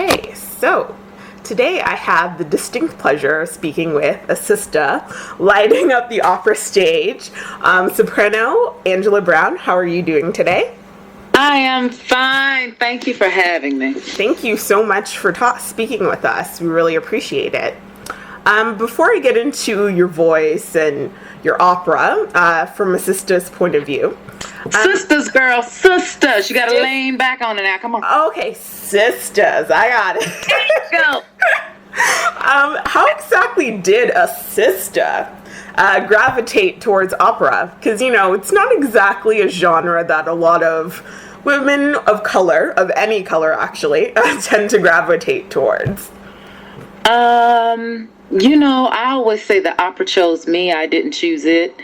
Okay, so today I have the distinct pleasure of speaking with a sister lighting up the opera stage, soprano Angela Brown. How are you doing today? I am fine. Thank you for having me. Thank you so much for speaking with us. We really appreciate it. Before I get into your voice and your opera, from a sister's point of view. Sisters, girl, sisters. You got to lean back on it now. Come on. Okay, sisters. I got it. There you go. How exactly did a sister gravitate towards opera? Because, it's not exactly a genre that a lot of women of color, of any color actually, tend to gravitate towards. I always say the opera chose me. I didn't choose it.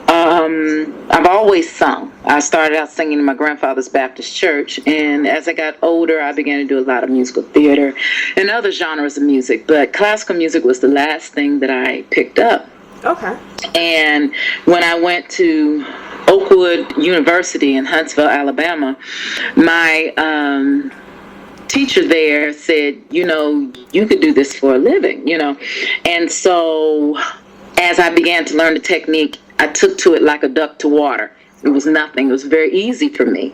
I've always sung. I started out singing in my grandfather's Baptist church, and as I got older, I began to do a lot of musical theater and other genres of music, but classical music was the last thing that I picked up. Okay. And when I went to Oakwood University in Huntsville, Alabama, my teacher there said, you could do this for a living, And so as I began to learn the technique, I took to it like a duck to water. It was nothing. It was very easy for me.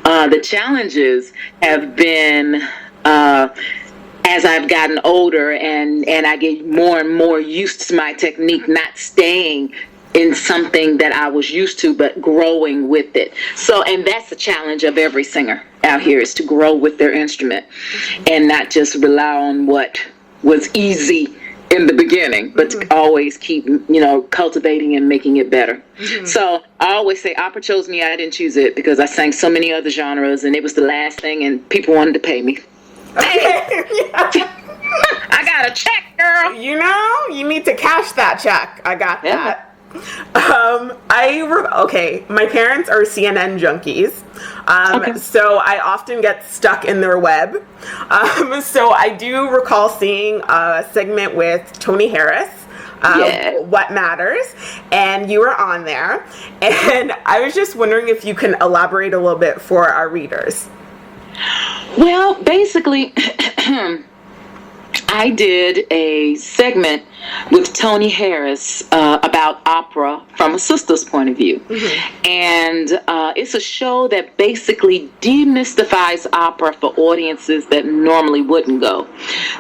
The challenges have been as I've gotten older and I get more and more used to my technique, not staying in something that I was used to, but growing with it. So, and that's the challenge of every singer out here, is to grow with their instrument and not just rely on what was easy in the beginning, but to always keep, cultivating and making it better. So I always say opera chose me. I didn't choose it because I sang so many other genres and it was the last thing and people wanted to pay me. Okay. Yeah. I got a check, girl. You need to cash that check. I got that. My parents are CNN junkies, so I often get stuck in their web. So I do recall seeing a segment with Tony Harris, What Matters, and you were on there, and I was just wondering if you can elaborate a little bit for our readers. Well, basically, I did a segment with Tony Harris about opera from a sister's point of view. And it's a show that basically demystifies opera for audiences that normally wouldn't go.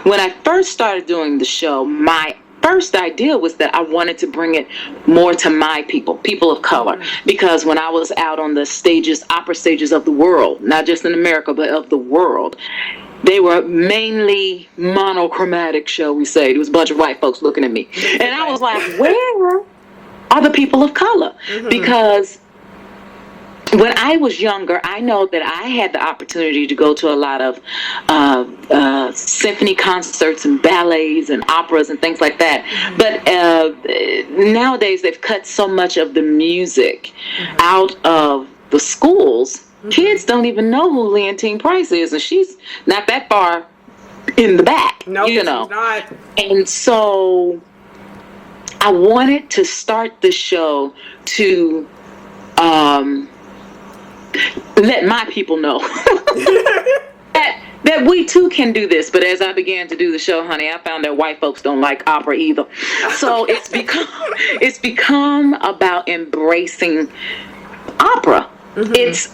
When I first started doing the show, my first idea was that I wanted to bring it more to my people of color, because when I was out on the stages, opera stages of the world, not just in America, but of the world, they were mainly monochromatic, shall we say. There was a bunch of white folks looking at me. And I was like, where are the people of color? Because when I was younger, I know that I had the opportunity to go to a lot of symphony concerts and ballets and operas and things like that. But nowadays, they've cut so much of the music out of the schools. Kids don't even know who Leontine Price is, and she's not that far in the back. No, she's not. And so I wanted to start the show to let my people know that we too can do this. But as I began to do the show, honey, I found that white folks don't like opera either. So it's become about embracing opera. It's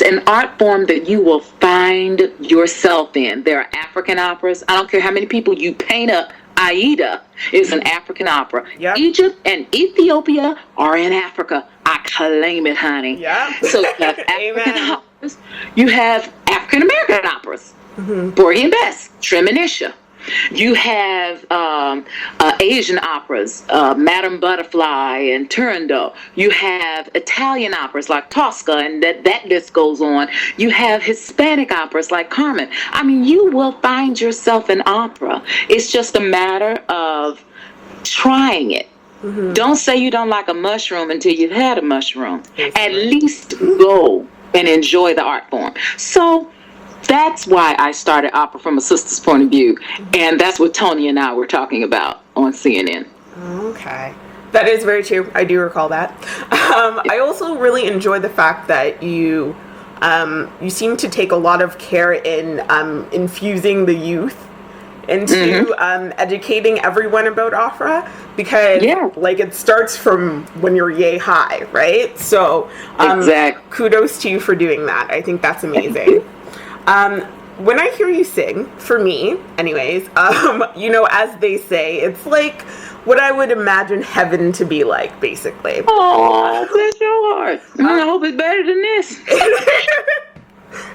an art form that you will find yourself in. There are African operas. I don't care how many people you paint up. Aida is an African opera. Yep. Egypt and Ethiopia are in Africa. I claim it, honey. Yeah. So you have African operas. You have African American operas. Porgy and Bess, Tremonisha. You have Asian operas, Madame Butterfly and Turandot. You have Italian operas like Tosca, and that list goes on. You have Hispanic operas like Carmen. I mean, you will find yourself in opera. It's just a matter of trying it. Don't say you don't like a mushroom until you've had a mushroom. At least go and enjoy the art form. So that's why I started opera from a sister's point of view, and that's what Tony and I were talking about on CNN. Okay. That is very true. I do recall that. I also really enjoy the fact that you you seem to take a lot of care in infusing the youth into educating everyone about opera, because like it starts from when you're yay high, right? So kudos to you for doing that. I think that's amazing. When I hear you sing, for me anyways, you know, as they say, it's like what I would imagine heaven to be like, basically. Oh, bless your heart. I hope it's better than this.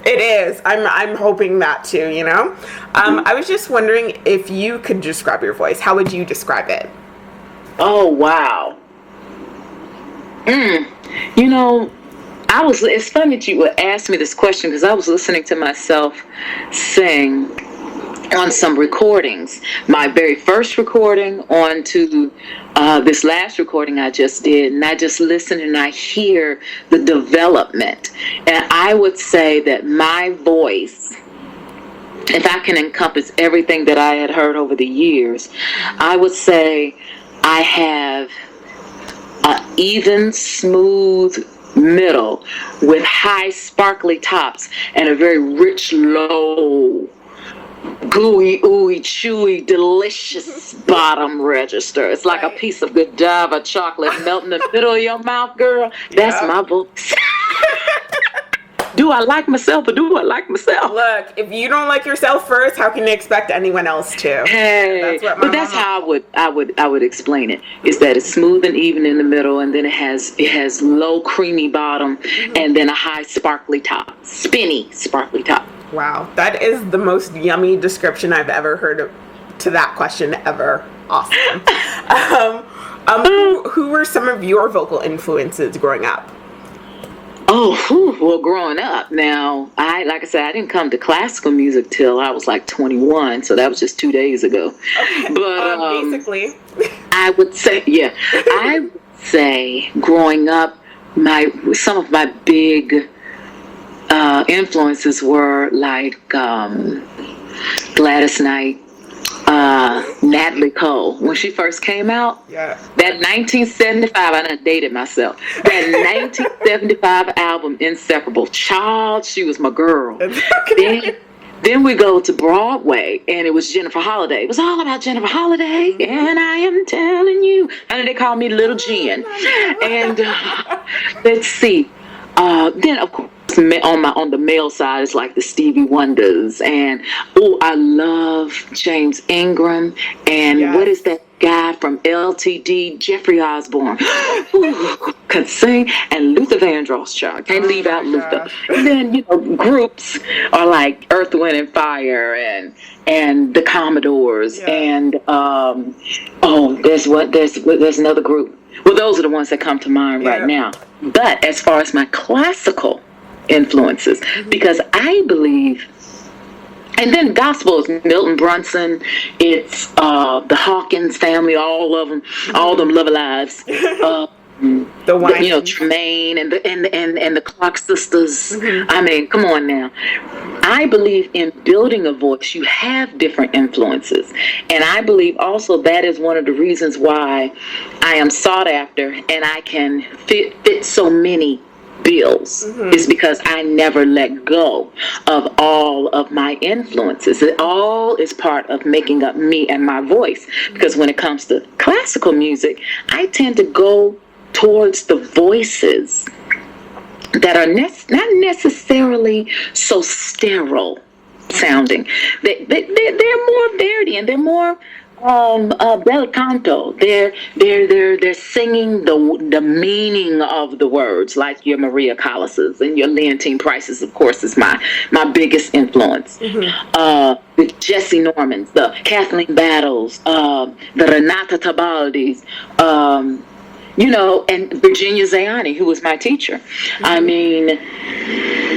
It is. I'm hoping that too, you know? I was just wondering if you could describe your voice. How would you describe it? Oh, wow. You know, it's funny that you would ask me this question, because I was listening to myself sing on some recordings. My very first recording on to this last recording I just did, and I just listen and I hear the development. And I would say that my voice, if I can encompass everything that I had heard over the years, I would say I have an even, smooth middle with high, sparkly tops and a very rich, low, gooey, ooey, chewy, delicious bottom register. It's like a piece of Godiva chocolate melting in the middle of your mouth, girl. That's my voice. Do I like myself, or do I like myself? Look, if you don't like yourself first, how can you expect anyone else to? Hey, that's how I would explain it. Is that it's smooth and even in the middle, and then it has low creamy bottom, and then a high sparkly top, spinny sparkly top. Wow, that is the most yummy description I've ever heard to that question ever. Awesome. Who were some of your vocal influences growing up? Well, growing up, now, like I said, I didn't come to classical music till I was like 21, so that was just 2 days ago. Okay. But basically, I would say, growing up, some of my big influences were like Gladys Knight, Natalie Cole. When she first came out, that 1975, I done dated myself. That 1975 album, Inseparable. Child, she was my girl. Then we go to Broadway, and it was Jennifer Holliday. It was all about Jennifer Holliday, and I am telling you. And they call me Little Jen. And let's see. Then, of course, on the male side, it's like the Stevie Wonders, and I love James Ingram, and what is that guy from LTD, Jeffrey Osborne, could sing, and Luther Vandross, child, can't leave out Luther. And then groups are like Earth, Wind and Fire, and the Commodores, and there's another group. Well, those are the ones that come to mind right now. But as far as my classical influences, because I believe, and then gospel is Milton Brunson, it's the Hawkins family, all of them, all them Love Alives, Tremaine and the Clark sisters. I mean, come on now. I believe in building a voice, you have different influences, and I believe also that is one of the reasons why I am sought after and I can fit so many bills, is because I never let go of all of my influences. It all is part of making up me and my voice, because when it comes to classical music, I tend to go towards the voices that are not necessarily so sterile sounding. They're more varied, and they're more bel canto. They're singing the meaning of the words, like your Maria Callas's and your Leontine Price's, of course, is my biggest influence. The Jesse Normans, the Kathleen Battles, the Renata Tabaldis, and Virginia Zayani, who was my teacher. I mean,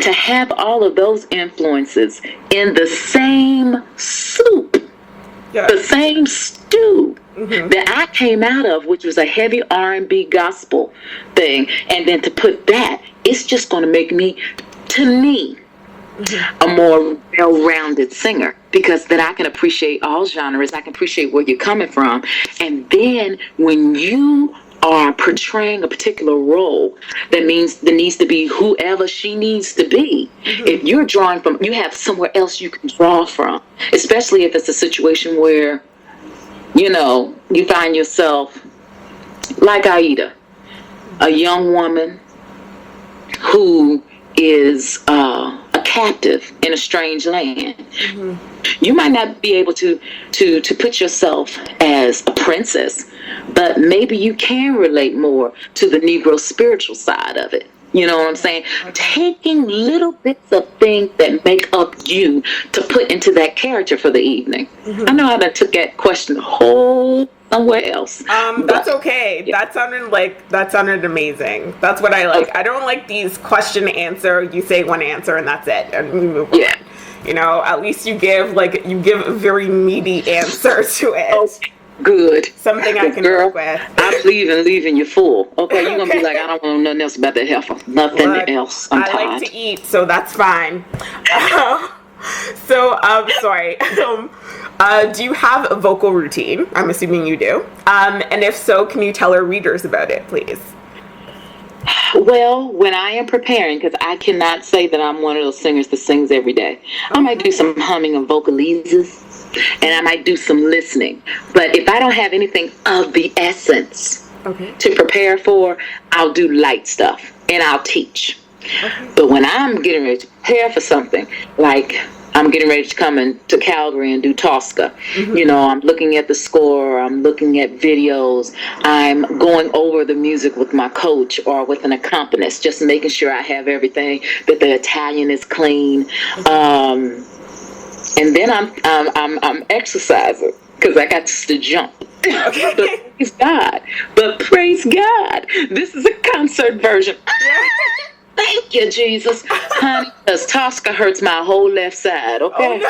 to have all of those influences in the same soup, the same stew that I came out of, which was a heavy R&B gospel thing, and then to put that, it's just going to make me, to me, a more well-rounded singer, because then I can appreciate all genres. I can appreciate where you're coming from, and then when you are portraying a particular role, that means there needs to be whoever she needs to be. If you're drawing from, you have somewhere else you can draw from, especially if it's a situation where, you find yourself like Aida, a young woman who is a captive in a strange land. You might not be able to put yourself as a princess, but maybe you can relate more to the Negro spiritual side of it. You know what I'm saying? Taking little bits of things that make up you to put into that character for the evening. I know I done took that question whole somewhere else. That's okay. Yeah. That sounded amazing. That's what I like. Okay. I don't like these question answer. You say one answer and that's it, and we move on. At least you give a very meaty answer to it. Okay. Good. Something I can work with. I'm leaving you full. Okay, you're going to be like, I don't want to know nothing else about that heifer. Nothing else. I'm tired. I like to eat, so that's fine. Sorry. Do you have a vocal routine? I'm assuming you do. And if so, can you tell our readers about it, please? Well, when I am preparing, because I cannot say that I'm one of those singers that sings every day. I might do some humming and vocalizes, and I might do some listening. But if I don't have anything of the essence to prepare for, I'll do light stuff, and I'll teach. But when I'm getting ready to prepare for something, like I'm getting ready to come into Calgary and do Tosca. I'm looking at the score, I'm looking at videos, I'm going over the music with my coach or with an accompanist, just making sure I have everything, that the Italian is clean. And then I'm exercising because I got to jump. But praise God, this is a concert version. Thank you, Jesus. Honey, because Tosca hurts my whole left side, okay?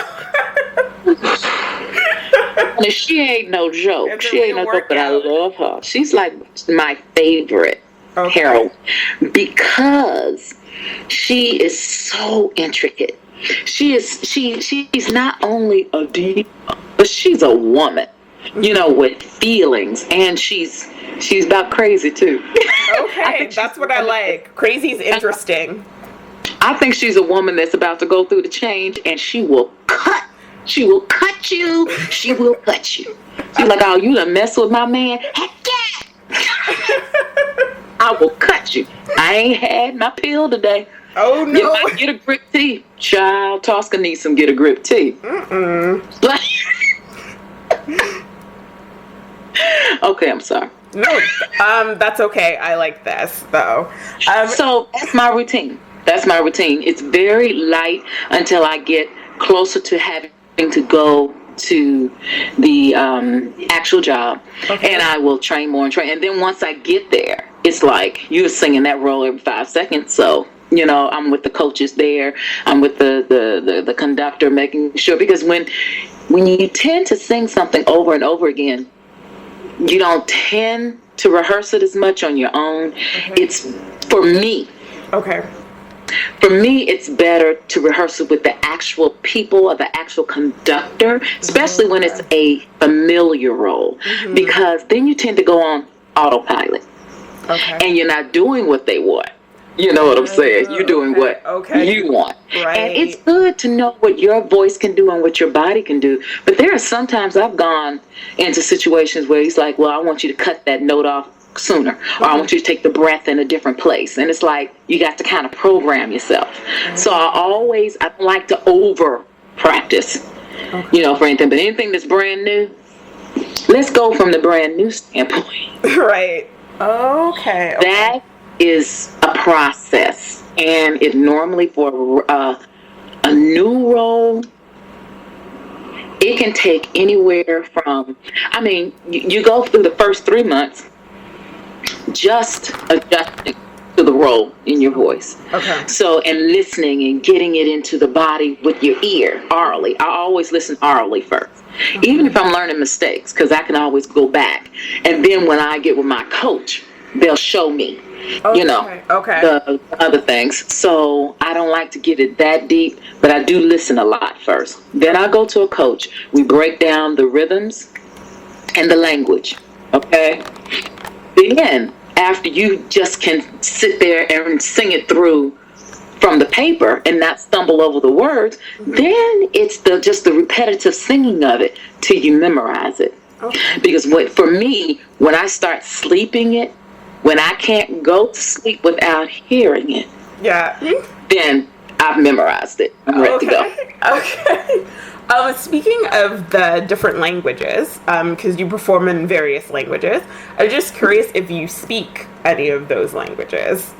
And she ain't no joke. She ain't no joke, but I love her. She's like my favorite heroine because she is so intricate. She's not only a diva, but she's a woman, with feelings, and she's about crazy too. Okay, that's what I like. Crazy's interesting. I think she's a woman that's about to go through the change, and she will cut you. She will cut you. She's like, oh, you done mess with my man? Heck yeah! I will cut you. I ain't had my pill today. Oh no! You might get a grip tea. Child, Tosca needs some get a grip tea. But okay, I'm sorry. No, that's okay. I like this though. So that's my routine. It's very light until I get closer to having to go to the actual job, and I will train more and train. And then once I get there, it's like you're singing that role every 5 seconds. So I'm with the coaches there. I'm with the conductor, making sure, because when you tend to sing something over and over again, you don't tend to rehearse it as much on your own. It's for me. For me, it's better to rehearse it with the actual people or the actual conductor, especially when it's a familiar role, because then you tend to go on autopilot, and you're not doing what they want. You know what I'm saying? You're doing what you want. Right. And it's good to know what your voice can do and what your body can do. But there are sometimes I've gone into situations where he's like, well, I want you to cut that note off sooner, or I want you to take the breath in a different place. And it's like you got to kind of program yourself. So I don't like to over practice, for anything. But anything that's brand new, let's go from the brand new standpoint. Right. Okay. That is a process, and it normally for a new role, it can take anywhere from, you go through the first 3 months just adjusting to the role in your voice. So, and listening and getting it into the body with your ear, orally. I always listen orally first, even if I'm learning mistakes, because I can always go back. And then when I get with my coach, they'll show me the other things. So I don't like to get it that deep, but I do listen a lot first. Then I go to a coach. We break down the rhythms and the language. then after you just can sit there and sing it through from the paper and not stumble over the words, then it's just the repetitive singing of it till you memorize it. Okay. Because for me, when I start sleeping it, when I can't go to sleep without hearing it, then I've memorized it. I'm ready to go. Okay. Speaking of the different languages, because you perform in various languages, I'm just curious if you speak any of those languages.